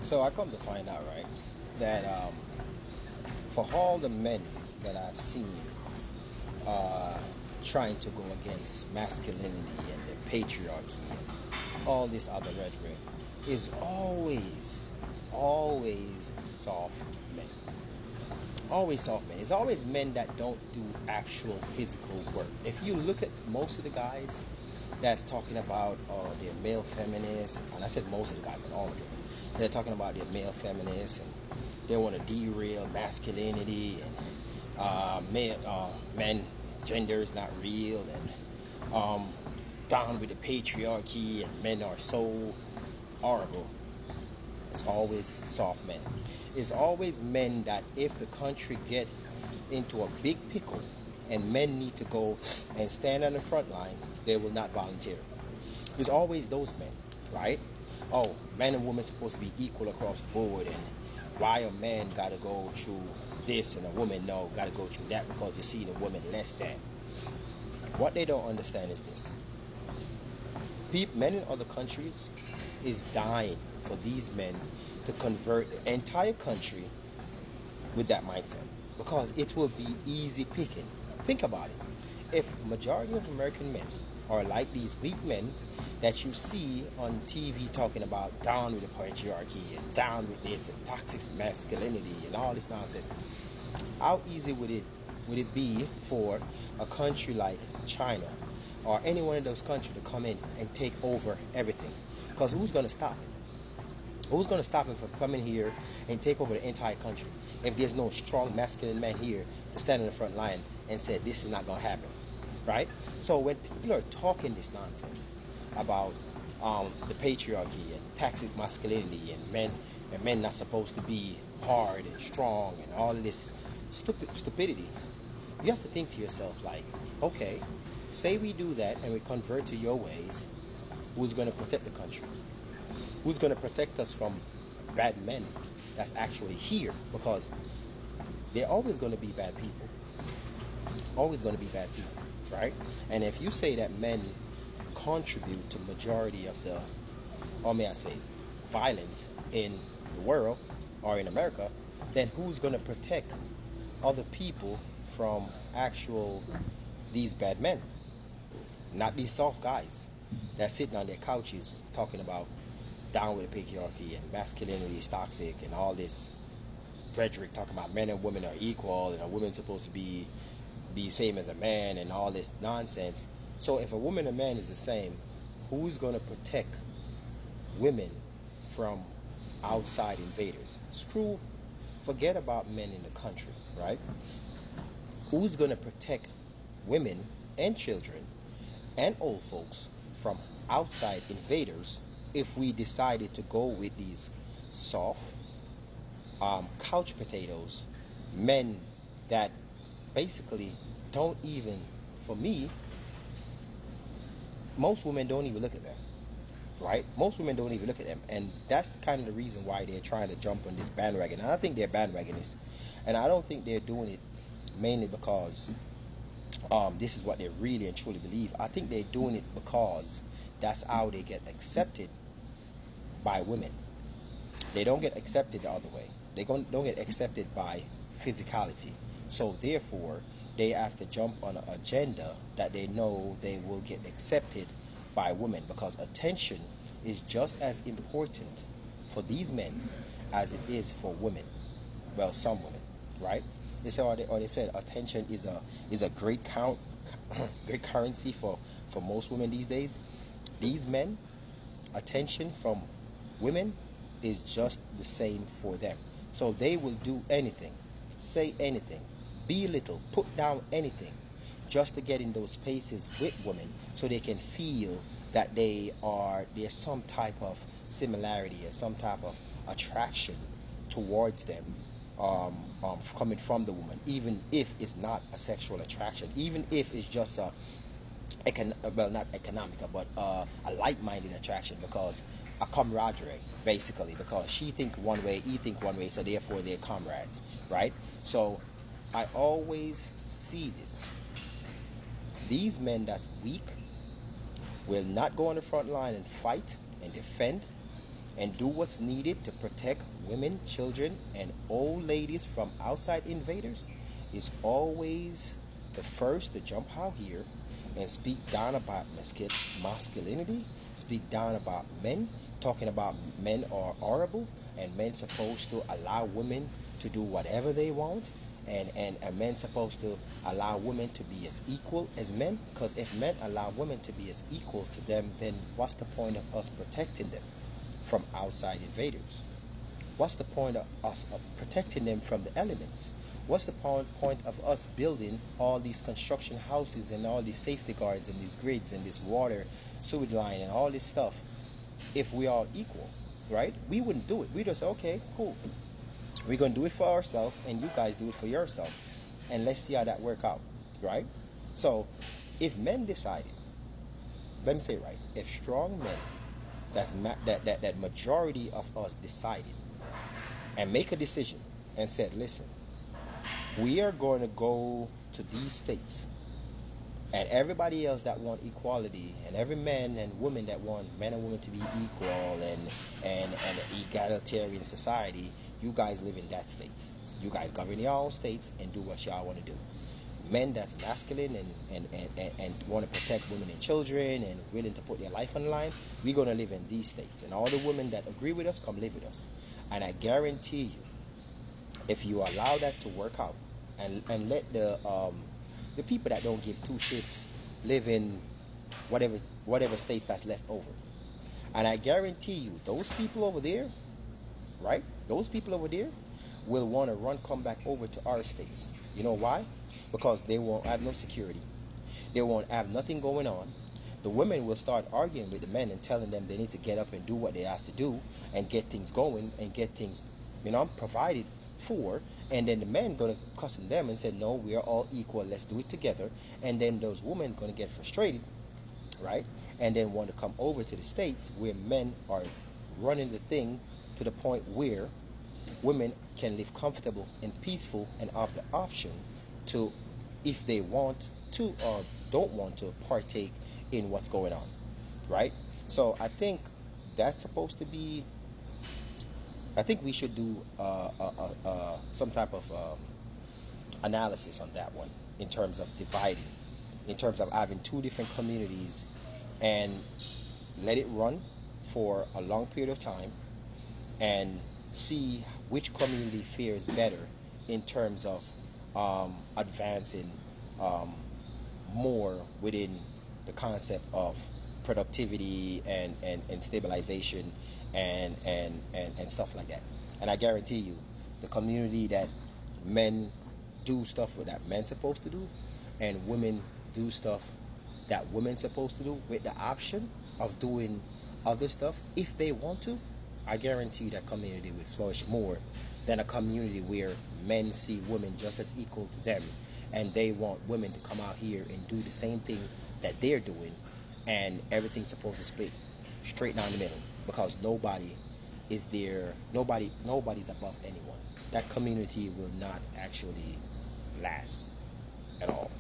So I come to find out, right, that for all the men that I've seen uh, trying to go against masculinity and the patriarchy and all this other rhetoric, is always soft men. Always soft men. It's always men that don't do actual physical work. If you look at most of the guys that's talking about their male feminists, and I said most of the guys, and all of them, they're talking about their male feminists and they want to derail masculinity and men gender is not real and down with the patriarchy and men are so horrible. It's always soft men. It's always men that if the country get into a big pickle and men need to go and stand on the front line, they will not volunteer. It's always those men, right? Oh, men and women supposed to be equal across the board, and why a man got to go through this and a woman no got to go through that because you see the woman less than. What they don't understand is this: men in other countries is dying for these men to convert the entire country with that mindset because it will be easy picking. Think about it. If majority of American men are like these weak men that you see on TV talking about down with the patriarchy and down with this and toxic masculinity and all this nonsense, how easy would it be for a country like China or any one of those countries to come in and take over everything? Because who's going to stop it? Who's going to stop him from coming here and take over the entire country if there's no strong masculine man here to stand in the front line and say this is not going to happen, right? So when people are talking this nonsense about the patriarchy and toxic masculinity and men not supposed to be hard and strong and all of this stupidity, you have to think to yourself like, okay, say we do that and we convert to your ways, who's going to protect the country? Who's going to protect us from bad men that's actually here? Because they're always going to be bad people. Always going to be bad people, right? And if you say that men contribute to majority of the, or may I say, violence in the world or in America, then who's going to protect other people from actual these bad men? Not these soft guys that's sitting on their couches talking about down with the patriarchy and masculinity is toxic and all this rhetoric talking about men and women are equal and a woman's supposed to be the same as a man and all this nonsense. So if a woman and a man is the same, who's going to protect women from outside invaders? Forget about men in the country, right? Who's going to protect women and children and old folks from outside invaders if we decided to go with these soft couch potatoes, men that basically don't even, for me, most women don't even look at them, right? Most women don't even look at them, and that's kind of the reason why they're trying to jump on this bandwagon. And I think they're bandwagonists, and I don't think they're doing it mainly because this is what they really and truly believe. I think they're doing it because that's how they get accepted by women. They don't get accepted the other way. They don't get accepted by physicality. So therefore, they have to jump on an agenda that they know they will get accepted by women, because attention is just as important for these men as it is for women. Well, some women, right? They said attention is a great great currency for most women these days. These men, attention from women is just the same for them. So they will do anything, say anything, belittle, put down anything just to get in those spaces with women so they can feel that there's some type of similarity or some type of attraction towards them, coming from the woman, even if it's not a sexual attraction, even if it's just not economical, but a like-minded attraction, because a camaraderie, basically, because she think one way, he think one way, so therefore they're comrades, right? So I always see this. These men that's weak will not go on the front line and fight and defend and do what's needed to protect women, children, and old ladies from outside invaders is always the first to jump out here and speak down about masculinity, speak down about men, talking about men are horrible and men supposed to allow women to do whatever they want, and men supposed to allow women to be as equal as men, because if men allow women to be as equal to them, then what's the point of us protecting them from outside invaders? What's the point of us protecting them from the elements? What's the point of us building all these construction houses and all these safety guards and these grids and this water sewage line and all this stuff if we are equal, right? We wouldn't do it. We just say, okay, cool. We're going to do it for ourselves and you guys do it for yourself. And let's see how that work out, right? So if men decided, let me say it right, if strong men, that majority of us decided and make a decision and said, listen, we are going to go to these states, and everybody else that want equality, and every man and woman that want men and women to be equal and egalitarian society, you guys live in that states. You guys govern your own states and do what y'all want to do. Men that's masculine and want to protect women and children and willing to put their life on the line, we're going to live in these states. And all the women that agree with us, come live with us. And I guarantee you, if you allow that to work out and let the people that don't give two shits live in whatever states that's left over. And I guarantee you, those people over there, right? Those people over there will want to come back over to our states. You know why? Because they won't have no security. They won't have nothing going on. The women will start arguing with the men and telling them they need to get up and do what they have to do and get things going and get things, provided for. And then the men going to cuss them and say, no, we are all equal, let's do it together. And then those women going to get frustrated, right? And then want to come over to the states where men are running the thing to the point where women can live comfortable and peaceful and have the option to, if they want to or don't want to, partake in what's going on, right? So I think that's supposed to be, I think we should do some type of analysis on that one in terms of dividing, in terms of having two different communities and let it run for a long period of time and see which community fares better in terms of advancing more within the concept of productivity and stabilization and stuff like that. And I guarantee you, the community that men do stuff that men supposed to do and women do stuff that women supposed to do with the option of doing other stuff if they want to, I guarantee that community will flourish more than a community where men see women just as equal to them and they want women to come out here and do the same thing that they're doing, and everything's supposed to split straight down the middle because nobody is there, nobody's above anyone. That community will not actually last at all.